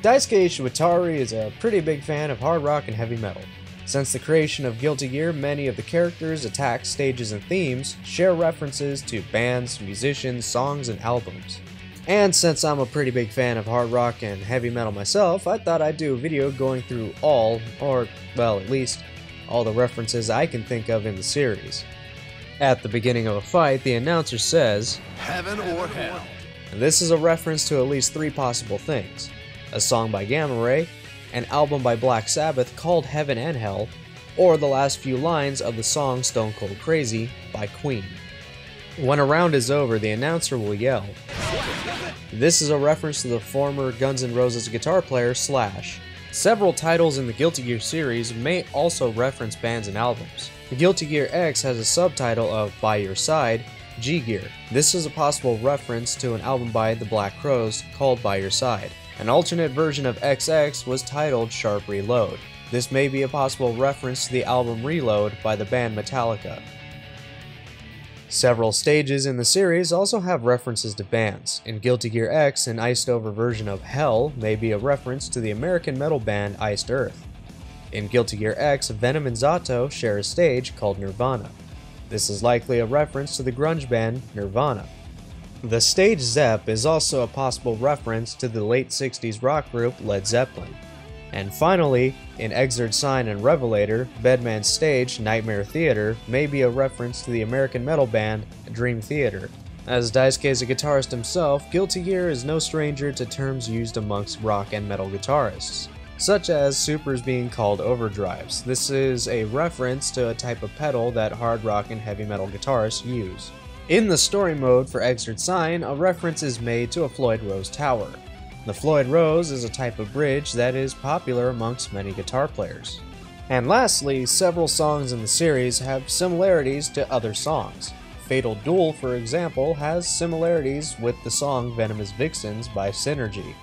Daisuke Ishiwatari is a pretty big fan of hard rock and heavy metal. Since the creation of Guilty Gear, many of the characters, attacks, stages, and themes share references to bands, musicians, songs, and albums. And since I'm a pretty big fan of hard rock and heavy metal myself, I thought I'd do a video going through all, or well, at least all the references I can think of in the series. At the beginning of a fight, the announcer says, "Heaven or Hell." And this is a reference to at least 3 possible things: a song by Gamma Ray, an album by Black Sabbath called Heaven and Hell, or the last few lines of the song Stone Cold Crazy by Queen. When a round is over, the announcer will yell. This is a reference to the former Guns N' Roses guitar player Slash. Several titles in the Guilty Gear series may also reference bands and albums. Guilty Gear X has a subtitle of By Your Side, G-Gear. This is a possible reference to an album by the Black Crowes called By Your Side. An alternate version of XX was titled Sharp Reload. This may be a possible reference to the album Reload by the band Metallica. Several stages in the series also have references to bands. In Guilty Gear X, an iced-over version of Hell may be a reference to the American metal band Iced Earth. In Guilty Gear X, Venom and Zato share a stage called Nirvana. This is likely a reference to the grunge band Nirvana. The stage Zepp is also a possible reference to the late 60s rock group Led Zeppelin. And finally, in Exert Sign and Revelator, Bedman's stage, Nightmare Theater, may be a reference to the American metal band Dream Theater. As Daisuke is a guitarist himself, Guilty Gear is no stranger to terms used amongst rock and metal guitarists, such as supers being called overdrives. This is a reference to a type of pedal that hard rock and heavy metal guitarists use. In the story mode for Exert Sign, a reference is made to a Floyd Rose tower. The Floyd Rose is a type of bridge that is popular amongst many guitar players. And lastly, several songs in the series have similarities to other songs. Fatal Duel, for example, has similarities with the song Venomous Vixens by Synergy.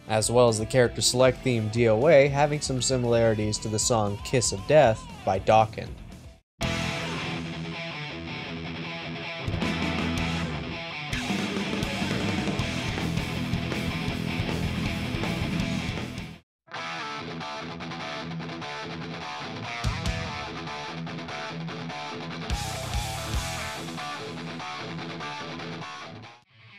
As well as the character select theme D.O.A. having some similarities to the song Kiss of Death by Dokken.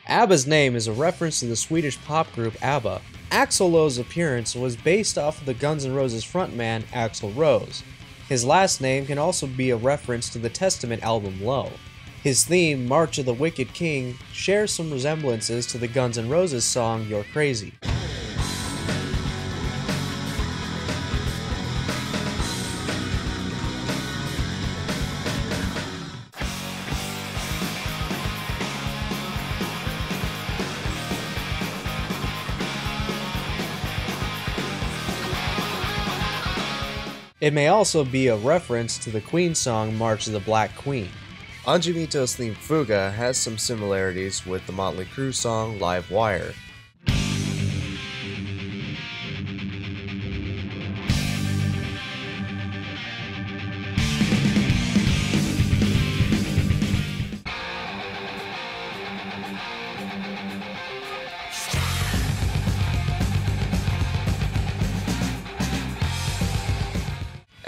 ABBA's name is a reference to the Swedish pop group ABBA. Axl Lowe's appearance was based off of the Guns N' Roses frontman Axl Rose. His last name can also be a reference to the Testament album Low. His theme, March of the Wicked King, shares some resemblances to the Guns N' Roses song You're Crazy. It may also be a reference to the Queen song March of the Black Queen. Anjimito's theme FUUGA has some similarities with the Motley Crue song Live Wire.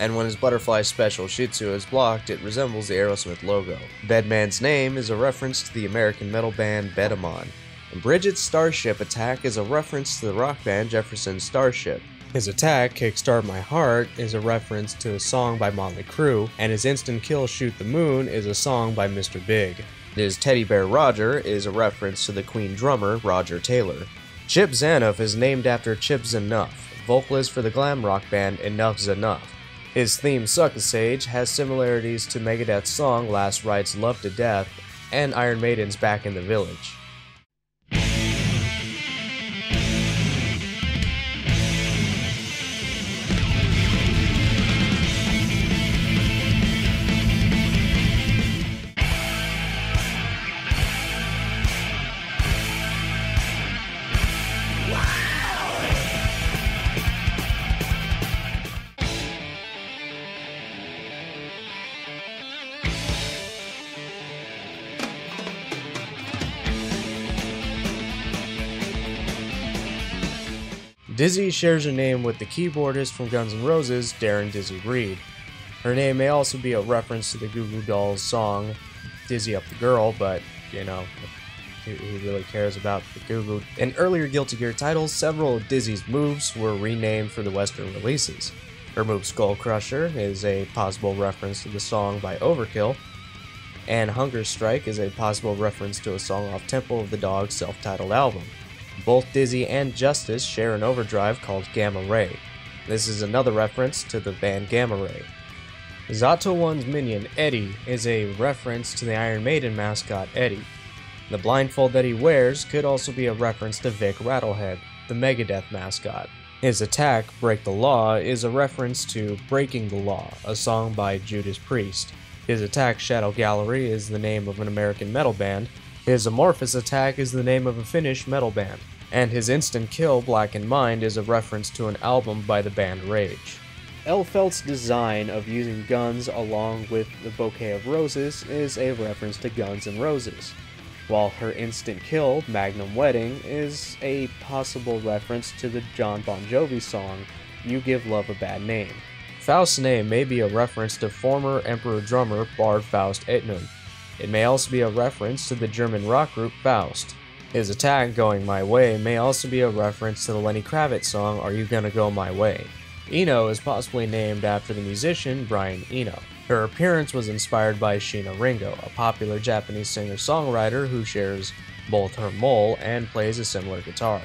And when his butterfly special Shih Tzu is blocked, it resembles the Aerosmith logo. Bedman's name is a reference to the American metal band Bedamon. And Bridget's Starship attack is a reference to the rock band Jefferson Starship. His attack, Kickstart My Heart, is a reference to a song by Motley Crue, and his instant kill Shoot the Moon is a song by Mr. Big. His teddy bear Roger is a reference to the Queen drummer Roger Taylor. Chip Zanoff is named after Chip Zanoff, vocalist for the glam rock band Enough's Enough. His theme, Suck a Sage, has similarities to Megadeth's song Last Rites Love to Death and Iron Maiden's Back in the Village. Dizzy shares her name with the keyboardist from Guns N' Roses, Darren Dizzy Reed. Her name may also be a reference to the Goo Goo Dolls song, Dizzy Up the Girl, but, you know, who really cares about the Goo Goo? In earlier Guilty Gear titles, several of Dizzy's moves were renamed for the Western releases. Her move Skull Crusher is a possible reference to the song by Overkill, and Hunger Strike is a possible reference to a song off Temple of the Dog's self-titled album. Both Dizzy and Justice share an overdrive called Gamma Ray. This is another reference to the band Gamma Ray. Zato 1's minion, Eddie, is a reference to the Iron Maiden mascot, Eddie. The blindfold that he wears could also be a reference to Vic Rattlehead, the Megadeth mascot. His attack, Break the Law, is a reference to Breaking the Law, a song by Judas Priest. His attack, Shadow Gallery, is the name of an American metal band. His amorphous attack is the name of a Finnish metal band. And his instant kill, Blackened Mind, is a reference to an album by the band Rage. Elfelt's design of using guns along with the bouquet of roses is a reference to Guns N' Roses, while her instant kill, Magnum Wedding, is a possible reference to the John Bon Jovi song, You Give Love a Bad Name. Faust's name may be a reference to former Emperor drummer Bard Faust Etnun. It may also be a reference to the German rock group Faust. His attack, Going My Way, may also be a reference to the Lenny Kravitz song, Are You Gonna Go My Way? Eno is possibly named after the musician Brian Eno. Her appearance was inspired by Sheena Ringo, a popular Japanese singer-songwriter who shares both her mole and plays a similar guitar.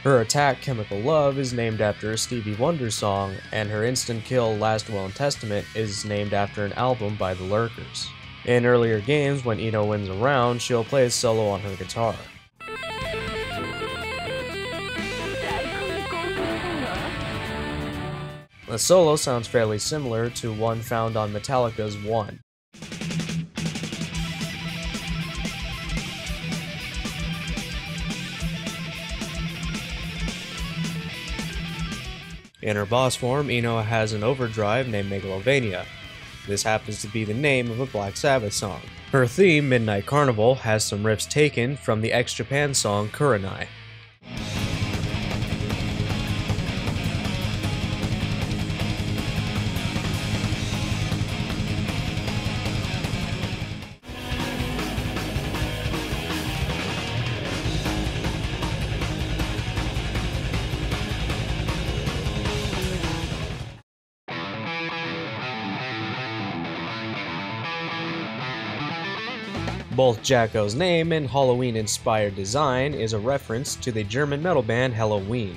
Her attack, Chemical Love, is named after a Stevie Wonder song, and her instant kill, Last Will and Testament, is named after an album by the Lurkers. In earlier games, when Eno wins a round, she'll play a solo on her guitar. The solo sounds fairly similar to one found on Metallica's One. In her boss form, Eno has an overdrive named Megalovania. This happens to be the name of a Black Sabbath song. Her theme, Midnight Carnival, has some riffs taken from the ex-Japan song KURENAI. Both Jacko's name and Halloween-inspired design is a reference to the German metal band Helloween.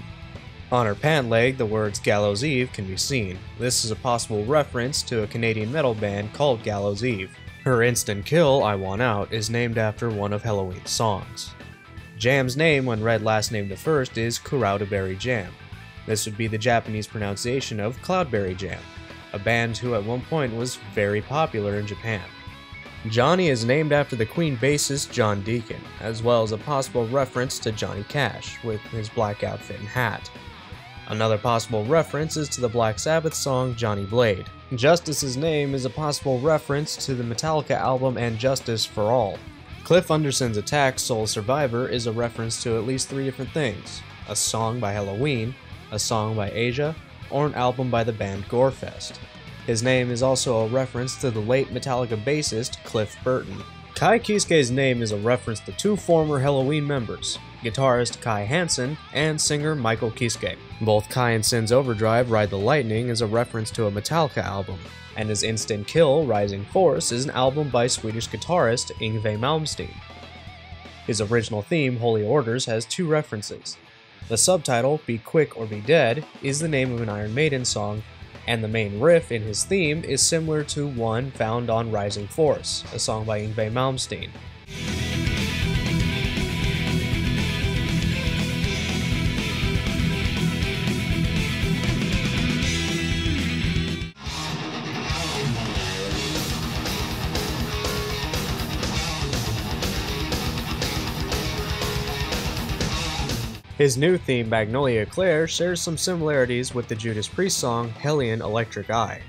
On her pant leg, the words Gallows Eve can be seen. This is a possible reference to a Canadian metal band called Gallows Eve. Her instant kill, I Want Out, is named after one of Helloween's songs. Jam's name, when read last name to first, is Cloudberry Jam. This would be the Japanese pronunciation of Cloudberry Jam, a band who at one point was very popular in Japan. Johnny is named after the Queen bassist John Deacon, as well as a possible reference to Johnny Cash with his black outfit and hat. Another possible reference is to the Black Sabbath song Johnny Blade. Justice's name is a possible reference to the Metallica album And Justice for All. Cliff Anderson's attack, Soul Survivor, is a reference to at least 3 different things: a song by Helloween, a song by Asia, or an album by the band Gorefest. His name is also a reference to the late Metallica bassist Cliff Burton. Kai Kisuke's name is a reference to 2 former Helloween members, guitarist Kai Hansen and singer Michael Kisuke. Both Kai and Sin's overdrive, Ride the Lightning, is a reference to a Metallica album, and his instant kill, Rising Force, is an album by Swedish guitarist Yngwie Malmsteen. His original theme, Holy Orders, has 2 references. The subtitle, Be Quick or Be Dead, is the name of an Iron Maiden song, and the main riff in his theme is similar to one found on Rising Force, a song by Yngwie Malmsteen. His new theme, Magnolia ECLAIR, shares some similarities with the Judas Priest song Hellion Electric Eye.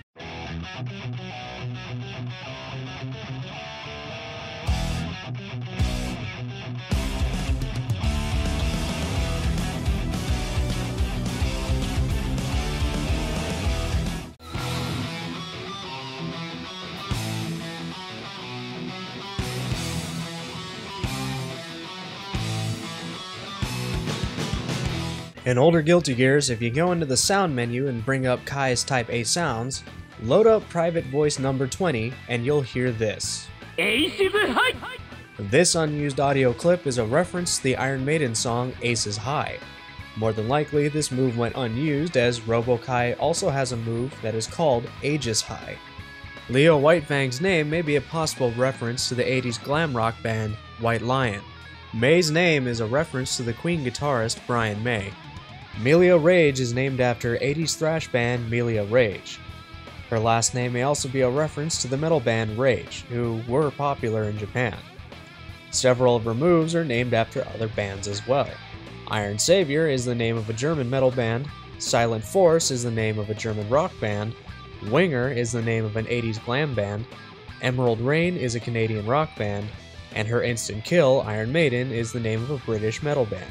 In older Guilty Gears, if you go into the sound menu and bring up Kai's Type A sounds, load up Private Voice number 20 and you'll hear this. This unused audio clip is a reference to the Iron Maiden song Aces High. More than likely, this move went unused as RoboKai also has a move that is called Aegis High. Leo Whitefang's name may be a possible reference to the 80s glam rock band White Lion. May's name is a reference to the Queen guitarist Brian May. Melia Rage is named after 80s thrash band Melia Rage. Her last name may also be a reference to the metal band Rage, who were popular in Japan. Several of her moves are named after other bands as well. Iron Savior is the name of a German metal band, Silent Force is the name of a German rock band, Winger is the name of an 80s glam band, Emerald Rain is a Canadian rock band, and her instant kill, Iron Maiden, is the name of a British metal band.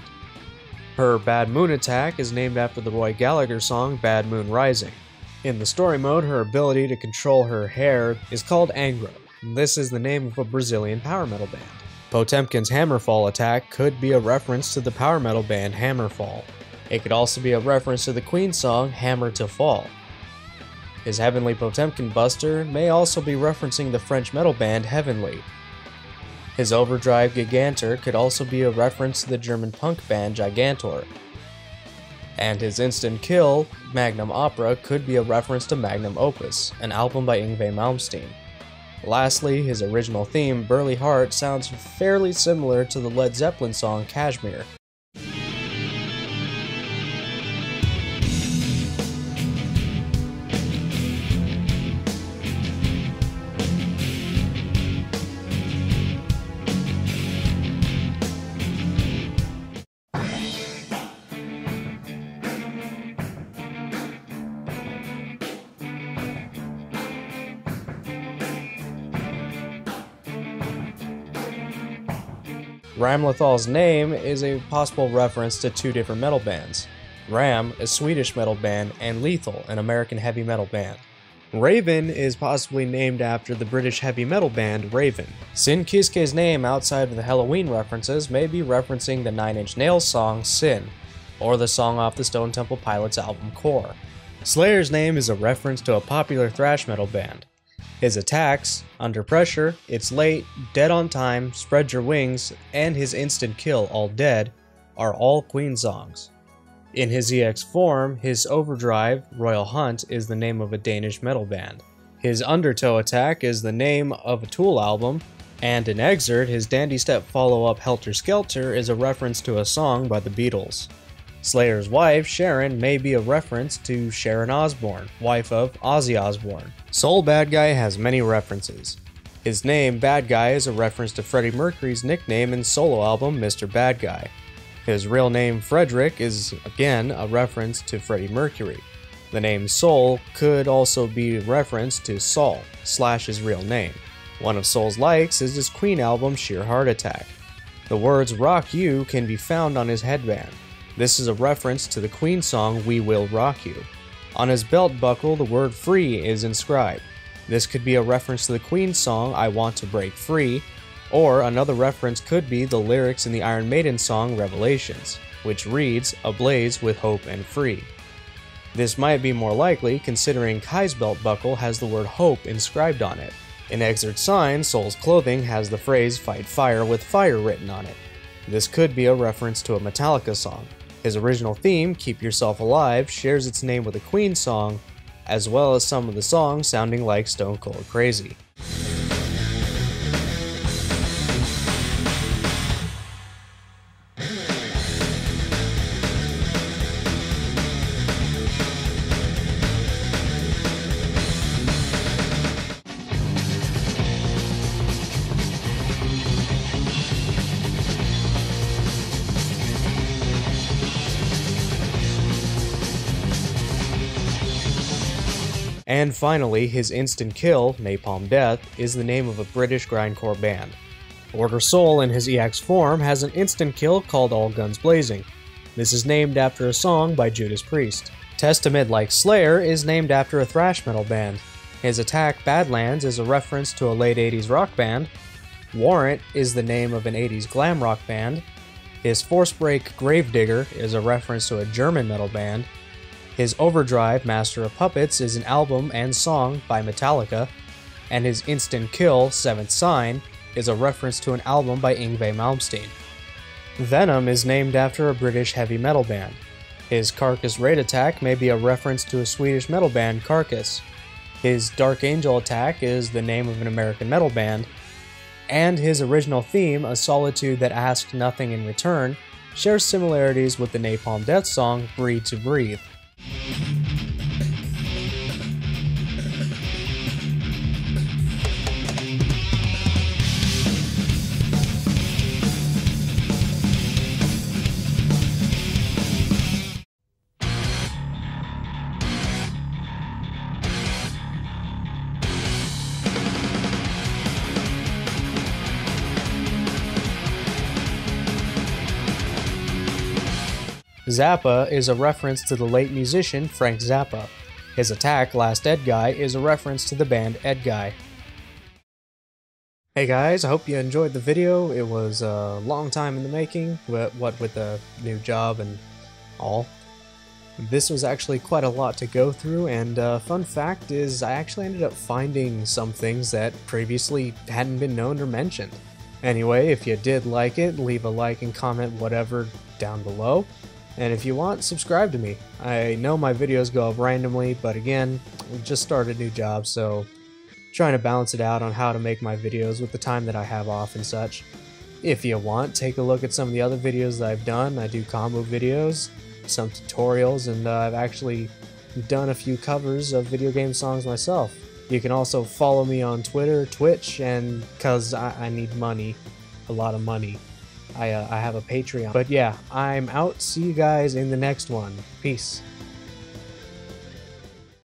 Her Bad Moon attack is named after the Roy Gallagher song Bad Moon Rising. In the story mode, her ability to control her hair is called Angra. This is the name of a Brazilian power metal band. Potemkin's Hammerfall attack could be a reference to the power metal band Hammerfall. It could also be a reference to the Queen song Hammer to Fall. His Heavenly Potemkin Buster may also be referencing the French metal band Heavenly. His Overdrive Gigantor could also be a reference to the German punk band Gigantor. And his instant kill, Magnum Opera, could be a reference to Magnum Opus, an album by Yngwie Malmsteen. Lastly, his original theme, Burly Heart, sounds fairly similar to the Led Zeppelin song KASHMIR. Ramlethal's name is a possible reference to two different metal bands. Ram, a Swedish metal band, and Lethal, an American heavy metal band. Raven is possibly named after the British heavy metal band Raven. Sin Kiske's name outside of the Halloween references may be referencing the Nine Inch Nails song Sin, or the song off the Stone Temple Pilots album Core. Slayer's name is a reference to a popular thrash metal band. His attacks, Under Pressure, It's Late, Dead on Time, Spread Your Wings, and his instant kill, All Dead, are all Queen songs. In his EX form, his Overdrive, Royal Hunt, is the name of a Danish metal band. His Undertow attack is the name of a Tool album, and in Exert, his Dandy Step follow-up Helter Skelter is a reference to a song by the Beatles. Slayer's wife, Sharon, may be a reference to Sharon Osbourne, wife of Ozzy Osbourne. Soul Bad Guy has many references. His name, Bad Guy, is a reference to Freddie Mercury's nickname in solo album Mr. Bad Guy. His real name, Frederick, is again a reference to Freddie Mercury. The name Soul could also be a reference to Saul, his real name. One of Soul's likes is his Queen album Sheer Heart Attack. The words Rock You can be found on his headband. This is a reference to the Queen song We Will Rock You. On his belt buckle, the word Free is inscribed. This could be a reference to the Queen song I Want to Break Free, or another reference could be the lyrics in the Iron Maiden song Revelations, which reads, Ablaze with Hope and Free. This might be more likely considering Kai's belt buckle has the word Hope inscribed on it. In Exert's sign, Soul's clothing has the phrase Fight Fire with Fire written on it. This could be a reference to a Metallica song. His original theme, Keep Yourself Alive, shares its name with a Queen song, as well as some of the songs sounding like Stone Cold Crazy. And finally, his instant kill, Napalm Death, is the name of a British grindcore band. Order Soul in his EX form has an instant kill called All Guns Blazing. This is named after a song by Judas Priest. Testament, like Slayer, is named after a thrash metal band. His attack, Badlands, is a reference to a late 80s rock band. Warrant is the name of an 80s glam rock band. His Forcebreak Gravedigger is a reference to a German metal band. His Overdrive Master of Puppets is an album and song by Metallica. And his Instant Kill Seventh Sign is a reference to an album by Yngwie Malmsteen. Venom is named after a British heavy metal band. His Carcass Raid Attack may be a reference to a Swedish metal band, Carcass. His Dark Angel Attack is the name of an American metal band. And his original theme, A Solitude That Asked Nothing in Return, shares similarities with the Napalm Death song, Breathe to Breathe. Zappa is a reference to the late musician Frank Zappa. His attack, Last Edguy, is a reference to the band Edguy. Hey guys, I hope you enjoyed the video. It was a long time in the making, what with the new job and all. This was actually quite a lot to go through, and fun fact is I actually ended up finding some things that previously hadn't been known or mentioned. Anyway, if you did like it, leave a like and comment whatever down below. And if you want, subscribe to me. I know my videos go up randomly, but again, I just started a new job, so trying to balance it out on how to make my videos with the time that I have off and such. If you want, take a look at some of the other videos that I've done. I do combo videos, some tutorials, and I've actually done a few covers of video game songs myself. You can also follow me on Twitter, Twitch, and cause I need money, a lot of money. I have a Patreon. But yeah, I'm out. See you guys in the next one. Peace.